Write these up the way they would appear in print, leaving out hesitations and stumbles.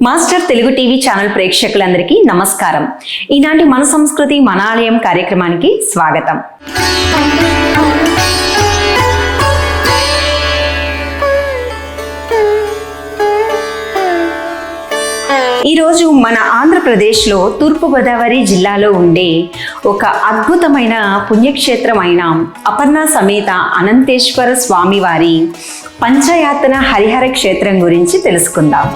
Master Telugu TV channel ప్రేక్షకులందరికీ నమస్కారం. ఈనాటి మన సంస్కృతి మన ఆలయం కార్యక్రమానికి స్వాగతం. ఈరోజు మన ఆంధ్రప్రదేశ్లో తూర్పుగోదావరి జిల్లాలో ఉండే ఒక అద్భుతమైన పుణ్యక్షేత్రమైన అపర్ణ సమేత అనంతేశ్వర స్వామివారి పంచయాతన హరిహర క్షేత్రం గురించి తెలుసుకుందాం.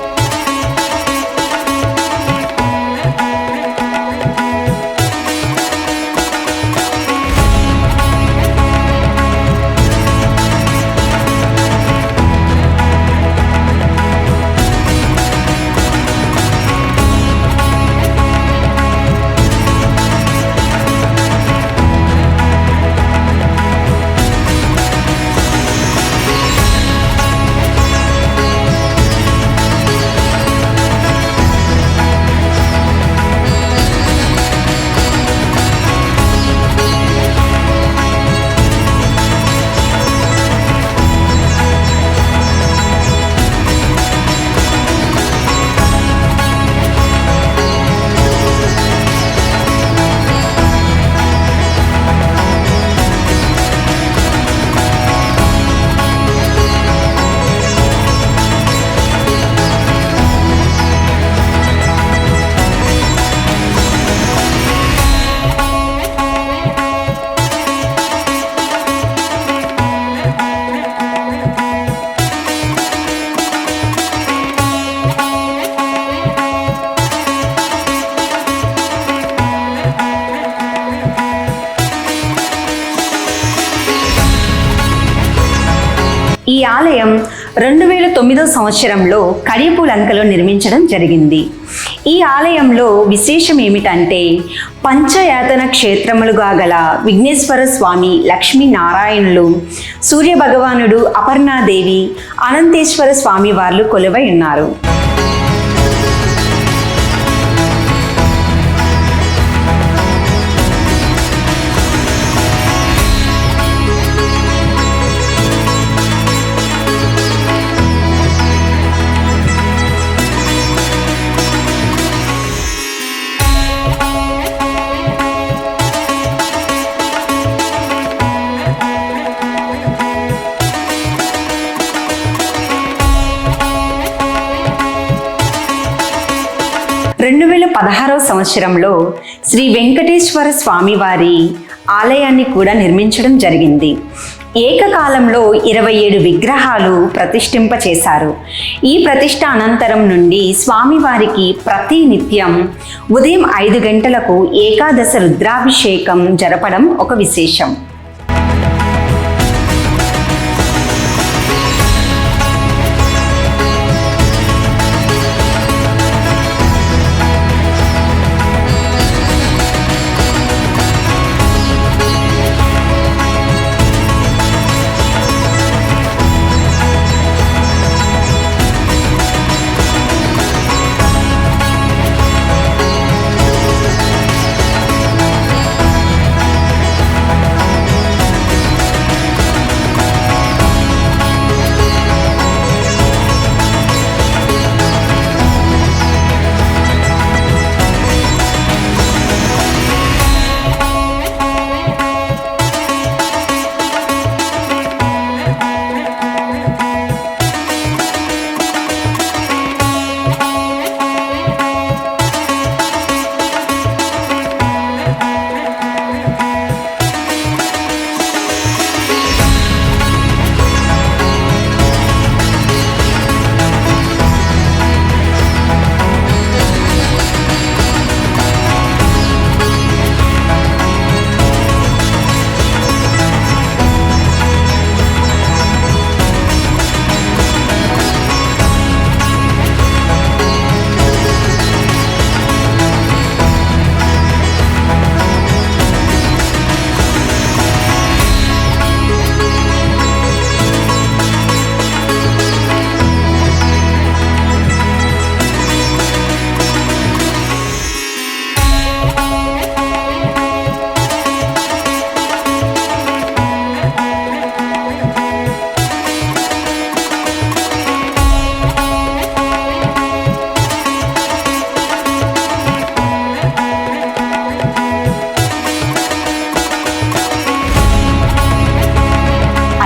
ఈ ఆలయం 2009 సంవత్సరంలో కడియపులంకలో నిర్మించడం జరిగింది. ఈ ఆలయంలో విశేషం ఏమిటంటే పంచయాతన క్షేత్రములుగా గల విఘ్నేశ్వర స్వామి, లక్ష్మీనారాయణులు, సూర్య భగవానుడు, అపర్ణాదేవి, అనంతేశ్వర స్వామి వార్లు కొలువై ఉన్నారు. సంవత్సరంలో శ్రీ వెంకటేశ్వర స్వామి వారి ఆలయాన్ని కూడా నిర్మించడం జరిగింది. ఏకకాలంలో 27 విగ్రహాలు ప్రతిష్ఠింప చేశారు. ఈ ప్రతిష్ఠ అనంతరం నుండి స్వామివారికి ప్రతి నిత్యం ఉదయం 5 గంటలకు ఏకాదశ రుద్రాభిషేకం జరపడం ఒక విశేషం.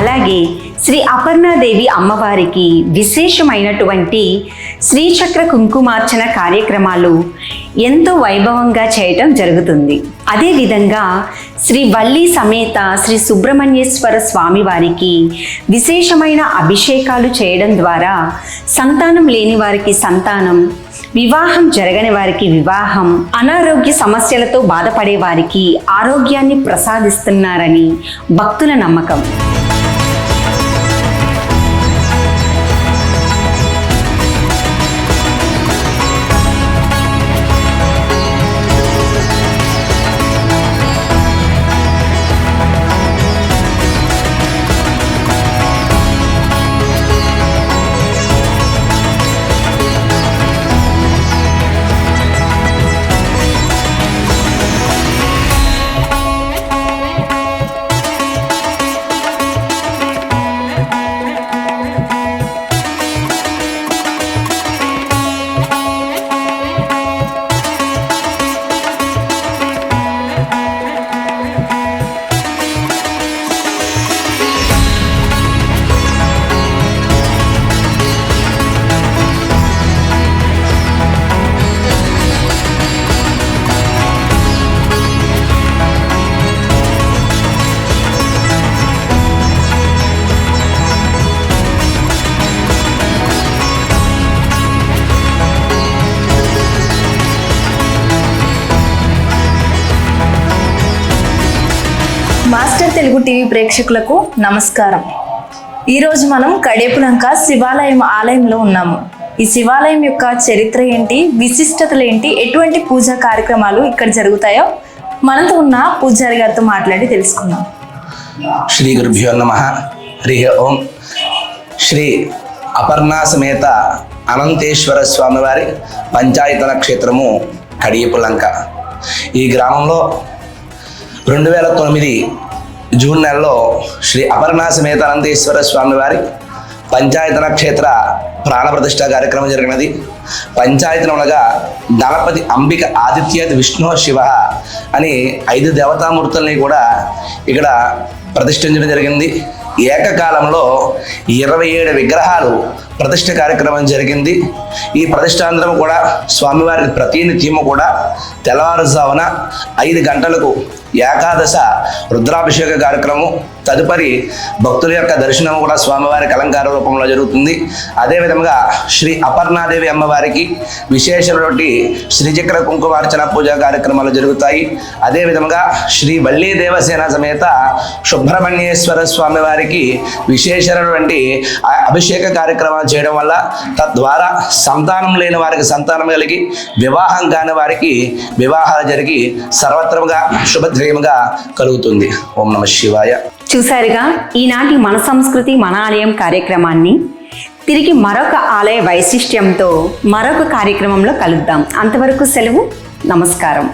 అలాగే శ్రీ అపర్ణాదేవి అమ్మవారికి విశేషమైనటువంటి శ్రీచక్ర కుంకుమార్చన కార్యక్రమాలు ఎంతో వైభవంగా చేయటం జరుగుతుంది. అదేవిధంగా శ్రీ వల్లి సమేత శ్రీ సుబ్రహ్మణ్యేశ్వర స్వామి వారికి విశేషమైన అభిషేకాలు చేయడం ద్వారా సంతానం లేని వారికి సంతానం, వివాహం జరగని వారికి వివాహం, అనారోగ్య సమస్యలతో బాధపడే వారికి ఆరోగ్యాన్ని ప్రసాదిస్తున్నారని భక్తుల నమ్మకం. మాస్టర్ తెలుగు టీవీ ప్రేక్షకులకు నమస్కారం. ఈరోజు మనం కడేపులంక శివాలయం ఆలయంలో ఉన్నాము. ఈ శివాలయం యొక్క చరిత్ర ఏంటి, విశిష్టతలు ఏంటి, ఎటువంటి పూజా కార్యక్రమాలు ఇక్కడ జరుగుతాయో మనతో ఉన్న పూజారి గారితో మాట్లాడి తెలుసుకుందాం. శ్రీ గురుభ్యో నమః. హరి ఓం. శ్రీ అపర్ణా సమేత అనంతేశ్వర స్వామివారి పంచాయతన క్షేత్రము కడియపులంక. ఈ గ్రామంలో 2009 జూన్ నెలలో శ్రీ అపర్ణా సమేత అనంతేశ్వర స్వామివారి పంచాయతన క్షేత్ర ప్రాణప్రతిష్ఠ కార్యక్రమం జరిగినది. పంచాయతనం అనగా గణపతి, అంబిక, ఆదిత్య, విష్ణు, శివ అని 5 దేవతామూర్తుల్ని కూడా ఇక్కడ ప్రతిష్ఠించడం జరిగింది. ఏకకాలంలో 27 విగ్రహాలు ప్రతిష్ఠ కార్యక్రమం జరిగింది. ఈ ప్రతిష్టాంతరం కూడా స్వామివారికి ప్రతినిత్యము కూడా తెల్లవారుజామున 5 గంటలకు ఏకాదశ రుద్రాభిషేక కార్యక్రమం, తదుపరి భక్తుల యొక్క దర్శనం కూడా స్వామివారికి అలంకార రూపంలో జరుగుతుంది. అదేవిధంగా శ్రీ అపర్ణాదేవి అమ్మవారికి విశేషమైనటువంటి శ్రీచక్ర కుంకుమార్చన పూజా కార్యక్రమాలు జరుగుతాయి. అదేవిధంగా శ్రీ వల్లి దేవసేన సమేత సుబ్రహ్మణ్యేశ్వర స్వామివారికి విశేషమైనటువంటి అభిషేక కార్యక్రమాలు చేయడం వల్ల తద్వారా సంతానం లేని వారికి సంతానం కలిగి, వివాహం కాని వారికి వివాహాలు జరిగి సర్వత్రముగా శుభద్రయముగా కలుగుతుంది. ఓం నమః శివాయ. చూశారుగా ఈనాటి మన సంస్కృతి మన ఆలయం కార్యక్రమాన్ని. తిరిగి మరొక ఆలయ వైశిష్ట్యంతో మరొక కార్యక్రమంలో కలుద్దాం. అంతవరకు సెలవు. నమస్కారం.